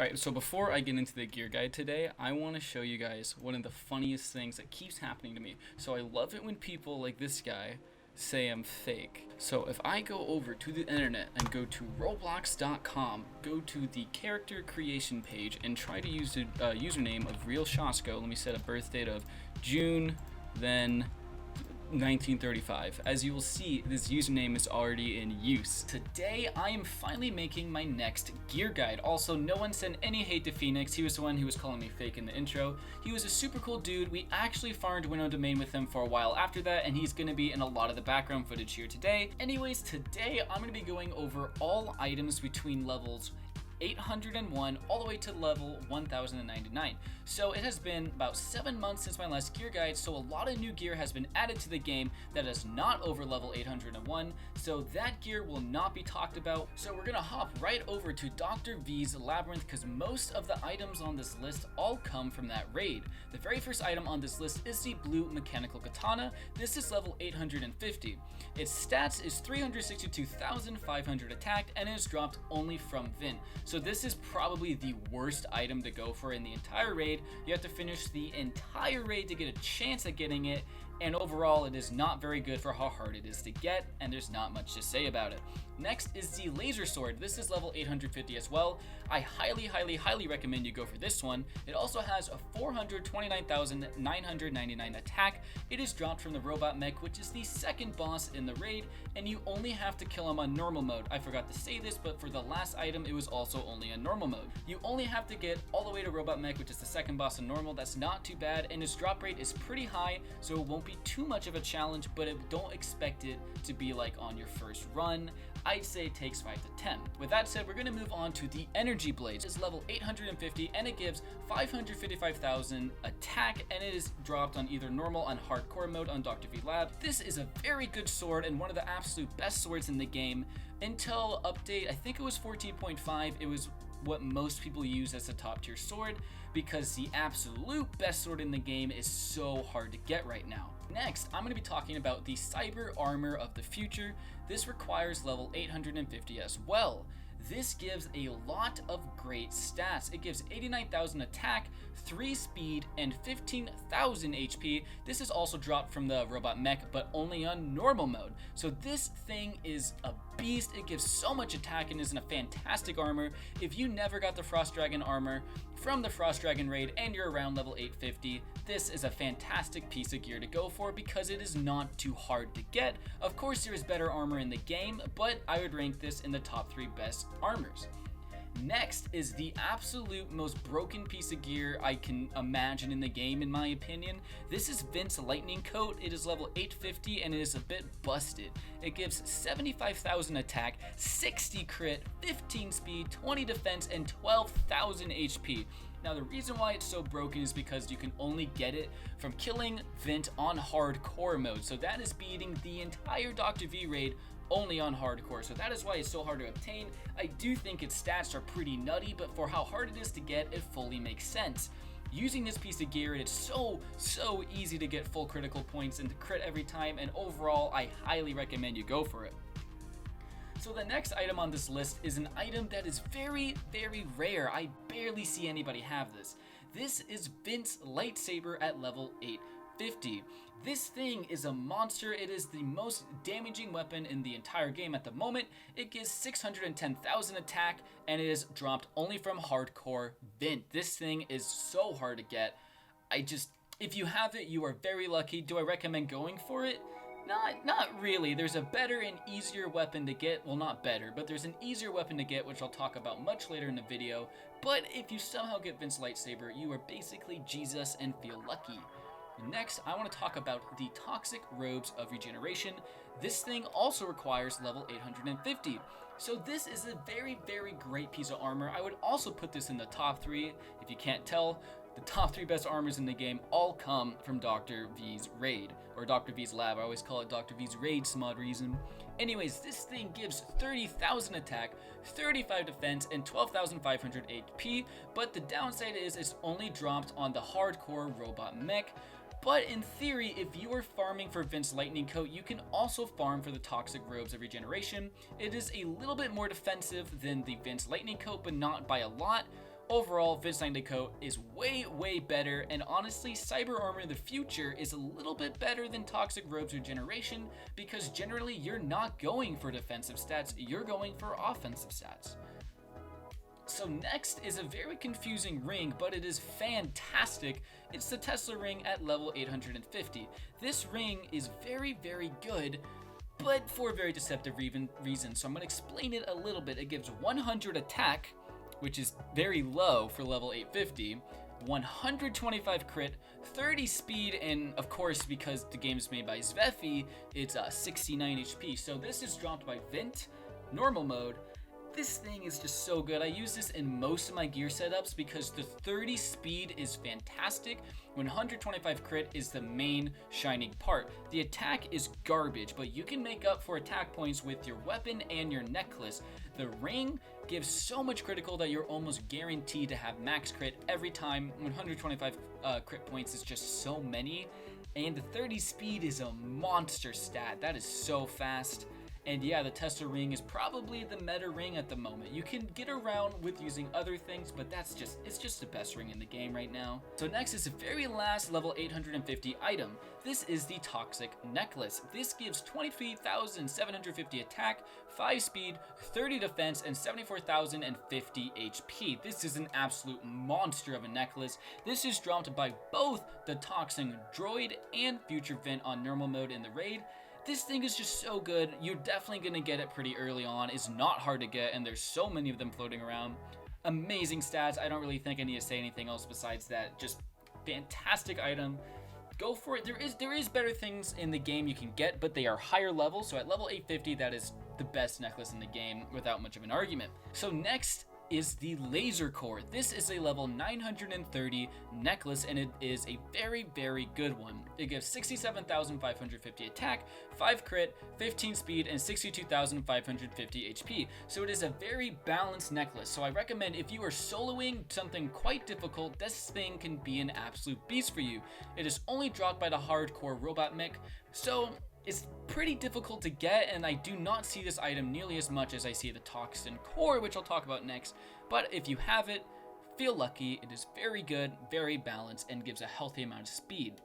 Alright, so before I get into the gear guide today, I want to show you guys one of the funniest things that keeps happening to me. So I love it when people like this guy say I'm fake. So if I go over to the internet and go to roblox.com, go to the character creation page and try to use the username of Real Shasko. Let me set a birth date of June, then 1935. As you will see, this username is already in use. Today, I am finally making my next gear guide. Also, no one sent any hate to Phoenix. He was the one who was calling me fake in the intro. He was a super cool dude. We actually farmed Winnow Domain with him for a while after that, and he's gonna be in a lot of the background footage here today. Anyways, today I'm gonna be going over all items between levels 801 all the way to level 1099. So it has been about 7 months since my last gear guide, so a lot of new gear has been added to the game that is not over level 801, so that gear will not be talked about. So we're gonna hop right over to Dr. V's labyrinth because most of the items on this list all come from that raid. The very first item on this list is the blue mechanical katana. This is level 850. Its stats is 362,500 attack and it is dropped only from Vin. So this is probably the worst item to go for in the entire raid. You have to finish the entire raid to get a chance at getting it, and overall it is not very good for how hard it is to get, and there's not much to say about it. Next is the laser sword. This is level 850 as well. I highly recommend you go for this one. It also has a 429,999 attack. It is dropped from the robot mech, which is the second boss in the raid, and you only have to kill him on normal mode. I forgot to say this, but for the last item it was also only on normal mode. You only have to get all the way to robot mech, which is the second boss in normal. That's not too bad, and its drop rate is pretty high, so it won't be too much of a challenge, but don't expect it to be like on your first run. I'd say it takes 5 to 10. With that said, we're going to move on to the energy blade. It's level 850 and it gives 555,000 attack, and it is dropped on either normal and hardcore mode on Dr. V Lab. This is a very good sword and one of the absolute best swords in the game. Until update, I think it was 14.5, it was what most people use as a top tier sword because the absolute best sword in the game is so hard to get right now. Next, I'm going to be talking about the cyber armor of the future. This requires level 850 as well. This gives a lot of great stats. It gives 89,000 attack, 3 speed, and 15,000 HP. This is also dropped from the robot mech, but only on normal mode. So this thing is a beast. It gives so much attack and is in a fantastic armor. If you never got the Frost Dragon armor from the Frost Dragon raid and you're around level 850, this is a fantastic piece of gear to go for because it is not too hard to get. Of course, there is better armor in the game, but I would rank this in the top 3 best armors. Next is the absolute most broken piece of gear I can imagine in the game, in my opinion. This is Vince Lightning Coat. It is level 850 and it is a bit busted. It gives 75,000 attack, 60 crit, 15 speed, 20 defense, and 12,000 HP. Now the reason why it's so broken is because you can only get it from killing Vint on hardcore mode. So that is beating the entire Dr. V raid only on hardcore, so that is why it's so hard to obtain. I do think its stats are pretty nutty, but for how hard it is to get, it fully makes sense. Using this piece of gear, it's so easy to get full critical points and to crit every time, and overall I highly recommend you go for it. So the next item on this list is an item that is very rare. I barely see anybody have this. This is Vint's lightsaber at level 850. This thing is a monster. It is the most damaging weapon in the entire game at the moment. It gives 610,000 attack and it is dropped only from hardcore Vint. This thing is so hard to get. If you have it, you are very lucky. Do I recommend going for it? Not really. There's a better and easier weapon to get. Well, not better, but there's an easier weapon to get, which I'll talk about much later in the video. But if you somehow get Vince's lightsaber, you are basically Jesus and feel lucky. Next, I want to talk about the Toxic Robes of Regeneration. This thing also requires level 850. So this is a very great piece of armor. I would also put this in the top 3. If you can't tell, the top 3 best armors in the game all come from Dr. V's raid, or Dr. V's lab. I always call it Dr. V's raid, some odd reason. Anyways, this thing gives 30,000 attack, 35 defense, and 12,500 HP, but the downside is it's only dropped on the hardcore robot mech. But in theory, if you are farming for Vince Lightning Coat, you can also farm for the Toxic Robes of Regeneration. It is a little bit more defensive than the Vince Lightning Coat, but not by a lot. Overall, Vincent coat is way better, and honestly, Cyber Armor in the future is a little bit better than Toxic Robe's Regeneration, because generally you're not going for defensive stats, you're going for offensive stats. So next is a very confusing ring, but it is fantastic. It's the Tesla ring at level 850. This ring is very good, but for a very deceptive reason, so I'm going to explain it a little bit. It gives 100 attack, which is very low for level 850, 125 crit, 30 speed, and of course, because the game is made by Zveffi, it's 69 HP. So this is dropped by Vint, normal mode. This thing is just so good. I use this in most of my gear setups because the 30 speed is fantastic. 125 crit is the main shining part. The attack is garbage, but you can make up for attack points with your weapon and your necklace. The ring gives so much critical that you're almost guaranteed to have max crit every time. 125 crit points is just so many. And the 30 speed is a monster stat. That is so fast. And yeah, the Tesla ring is probably the meta ring at the moment. You can get around with using other things, but it's just the best ring in the game right now. So next is the very last level 850 item. This is the Toxic Necklace. This gives 23,750 attack, 5 speed, 30 defense, and 74,050 HP. This is an absolute monster of a necklace. This is dropped by both the Toxic Droid and Future Vent on normal mode in the raid. This thing is just so good. You're definitely going to get it pretty early on. It's not hard to get, and there's so many of them floating around. Amazing stats. I don't really think I need to say anything else besides that. Just fantastic item. Go for it. There is better things in the game you can get, but they are higher level. So at level 850, that is the best necklace in the game without much of an argument. So next is the Laser Core. This is a level 930 necklace, and it is a very good one. It gives 67,550 attack, 5 crit, 15 speed, and 62,550 HP. So it is a very balanced necklace. So I recommend if you are soloing something quite difficult, this thing can be an absolute beast for you. It is only dropped by the hardcore robot mech, so it's pretty difficult to get, and I do not see this item nearly as much as I see the Toxin Core, which I'll talk about next. But if you have it, feel lucky. It is very good, very balanced, and gives a healthy amount of speed.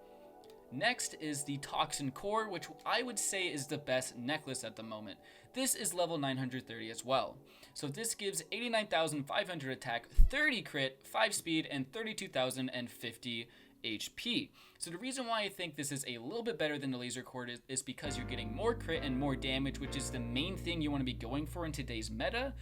Next is the Toxin Core, which I would say is the best necklace at the moment. This is level 930 as well. So this gives 89,500 attack, 30 crit, 5 speed, and 32,050 HP. So the reason why I think this is a little bit better than the Laser Core is because you're getting more crit and more damage, which is the main thing you want to be going for in today's meta,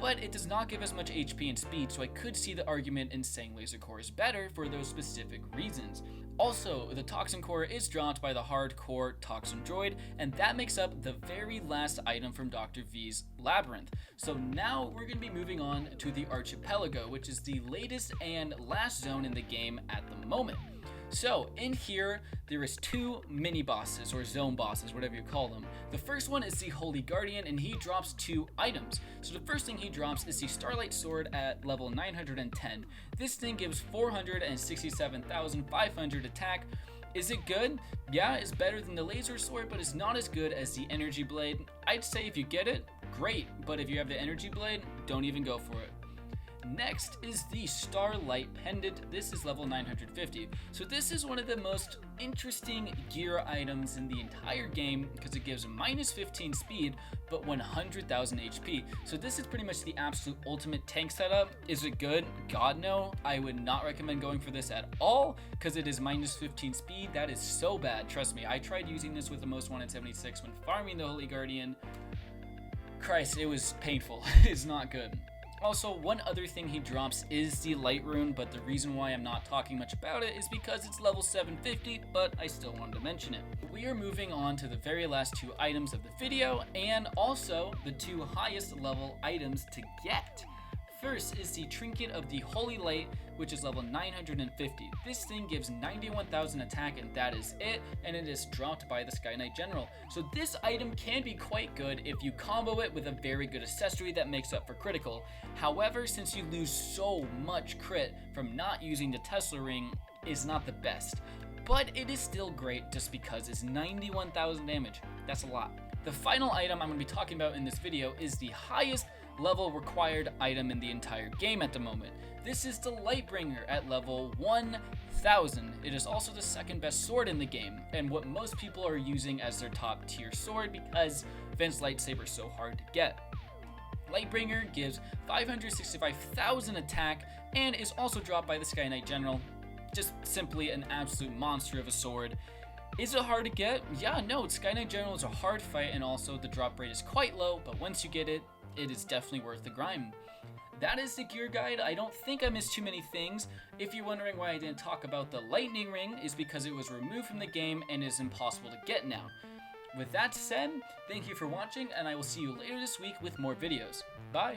but it does not give as much HP and speed, so I could see the argument in saying Laser Core is better for those specific reasons. Also, the Toxin Core is dropped by the hardcore Toxin Droid, and that makes up the very last item from Dr. V's Labyrinth. So now we're going to be moving on to the Archipelago, which is the latest and last zone in the game at the moment. So in here, there is 2 mini bosses, or zone bosses, whatever you call them. The first one is the Holy Guardian, and he drops 2 items. So the first thing he drops is the Starlight Sword at level 910. This thing gives 467,500 attack. Is it good? Yeah, it's better than the Laser Sword, but it's not as good as the Energy Blade. I'd say if you get it, great, but if you have the Energy Blade, don't even go for it. Next is the Starlight Pendant. This is level 950. So this is one of the most interesting gear items in the entire game because it gives minus 15 speed but 100,000 HP. So this is pretty much the absolute ultimate tank setup. Is it good? God no. I would not recommend going for this at all because it is minus 15 speed. That is so bad. Trust me, I tried using this with the most 1 in 76 when farming the Holy Guardian. Christ, it was painful. It's not good. Also, one other thing he drops is the Light Rune, but the reason why I'm not talking much about it is because it's level 750, but I still wanted to mention it. We are moving on to the very last 2 items of the video, and also the 2 highest level items to get. First is the Trinket of the Holy Light, which is level 950. This thing gives 91,000 attack, and that is it, and it is dropped by the Sky Knight General. So this item can be quite good if you combo it with a very good accessory that makes up for critical. However, since you lose so much crit from not using the Tesla ring, is not the best. But it is still great just because it's 91,000 damage. That's a lot. The final item I'm going to be talking about in this video is the highest level required item in the entire game at the moment. This is the Lightbringer at level 1000. It is also the second best sword in the game, and what most people are using as their top tier sword because Vince lightsaber is so hard to get. Lightbringer gives 565,000 attack and is also dropped by the Sky Knight General. Just simply an absolute monster of a sword. Is it hard to get? Yeah, no, Sky Knight General is a hard fight, and also the drop rate is quite low, but once you get it, it is definitely worth the grind. That is the gear guide. I don't think I missed too many things. If you're wondering why I didn't talk about the lightning ring, is because it was removed from the game and is impossible to get now. With that said, thank you for watching, and I will see you later this week with more videos. Bye!